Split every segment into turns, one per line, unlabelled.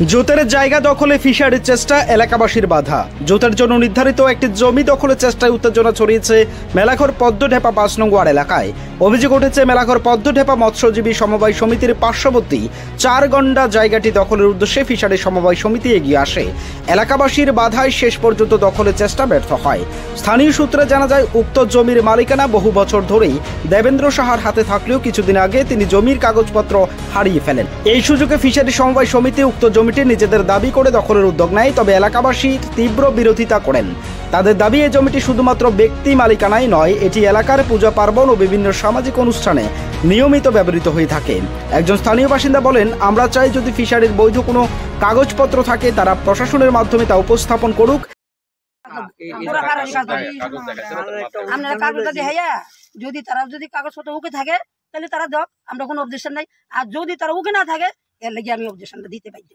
জোতের জায়গা দখলে ফিশারির চেষ্টা, এলাকাবাসীর বাধা। জোতের জন্য নির্ধারিত একটি জমি দখলের চেষ্টায় উত্তেজনা ছড়িয়েছে মেলাঘর পদ্মঢেপা ৫ নং ওয়ার্ড এলাকায়। অভিযোগ উঠেছে মেলাঘর পদ্মঢেপা মৎস্যজীবী সমবায় সমিতির পার্শ্ববর্তী ৪ গন্ডা জায়গাটি দখলের উদ্দেশ্যে ফিশারি সমবায় সমিতি এগিয়ে আসে। এলাকাবাসীর বাধায় শেষ পর্যন্ত দখলের চেষ্টা ব্যর্থ হয়। স্থানীয় সূত্রে জানা যায়, উক্ত জমির মালিকানা বহু বছর ধরেই দেবেন্দ্র সাহার হাতে থাকলেও কিছুদিন আগে তিনি জমির কাগজপত্র হারিয়ে ফেলেন। এই সুযোগে ফিশারি সমবায় সমিতি উক্ত জমিটি নিজেদের দাবি করে দখলের উদ্যোগ নেয়, তবে এলাকাবাসী তীব্র বিরোধিতা করেন। তাদের দাবি, এই জমিটি শুধুমাত্র ব্যক্তি মালিকানাই নয়, এটি এলাকার পূজা পার্বণ ও বিভিন্ন সামাজিক অনুষ্ঠানে নিয়মিত ব্যবহৃত হয়ে থাকে। একজন স্থানীয় বাসিন্দা বলেন, আমরা চাই যদি ফিশারির বৈধ কোনো কাগজপত্র থাকে তারা প্রশাসনের মাধ্যমে তা উপস্থাপন করুক।
যদি তারা কাগজপত্র ওকে থাকে তাহলে তারা দেখ, আমরা কোনো অবজেকশন নাই। আর যদি তারা ওকে না থাকে এর লাগি আমি অবজেকশনটা দিতে পারি।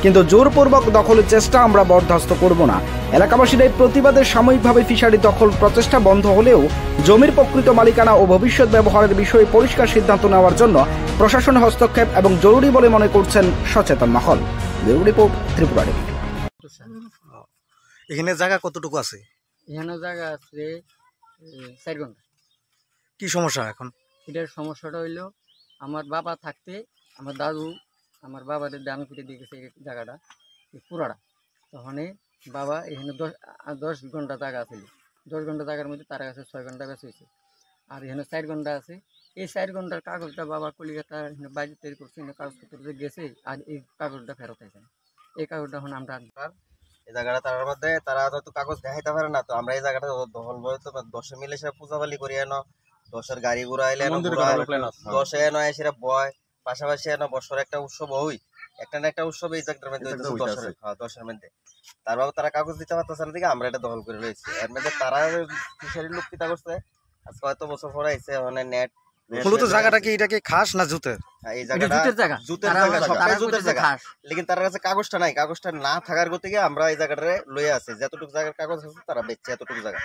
কিন্তু জোরপূর্বক দখলের চেষ্টা আমরা বরদাস্ত করব না। এলাকাবাসীর এই প্রতিবাদের সাময়িকভাবে ফিশারি দখল প্রচেষ্টা বন্ধ হলেও জমির প্রকৃত মালিকানা ও ভবিষ্যৎ ব্যবহারের বিষয়ে পরিষ্কার সিদ্ধান্ত নেওয়ার জন্য প্রশাসনের হস্তক্ষেপ এবং জরুরি বলে মনে করছেন সচেতন মহল। Bureau report, Tripura TV.
এখানে জায়গা কতটুকু আছে?
এখানে জায়গা আছে 4 ঘন্টা।
কি সমস্যা এখন?
এটার সমস্যাটা হইলো, আমার বাবা থাকতে আমার দাদু আমার বাবাদের দান করে দিয়ে গেছে এই জায়গাটা, এই পুরাটা। তখন বাবা এখানে 10 ঘন্টা জায়গা ছিল। 10 ঘন্টা জায়গার মধ্যে তার কাছে 6 ঘন্টা বেশ হয়েছে। আর এখানে 4 ঘন্টা আছে। এই 4 ঘন্টার কাগজটা বাবা কলিকাতা বাইরে তৈরি করছে, কাগজপত্র গেছে, আর এই কাগজটা ফেরত আছে। এই কাগজটা এখন আমরা
এই জায়গাটা তার মধ্যে তারা হয়তো কাগজ দেখাইতে পারে না, তো আমরা এই জায়গাটা দখল বই তো 10 মিলে সে পূজাবালি করি এনো, 10-এর গাড়ি ঘোড়া আইলে 10 এনো সেটা বয়, পাশাপাশি এনো বছর একটা উৎসব হই, একটা না একটা উৎসব এই জায়গাটার মধ্যে 10-এর মধ্যে। তারপর তারা কাগজ দিতে পারতেছে না, দিকে আমরা এটা দখল করে রয়েছি। এর মধ্যে তারা ফিশারির লোক কিতা করছে, আজকে হয়তো বছর পরে আইছে মানে নেট
মূলত জায়গাটা কি এটা কি খাস না জুতের?
এই জায়গাটা জুতের জায়গা, লেকিন তার কাছে কাগজটা নাই। কাগজটা না থাকার গতিকে আমরা এই জায়গাটা লইয়া আছে, যতটুকু জায়গার কাগজ আছে তারা বেচছে এতটুকু জায়গা।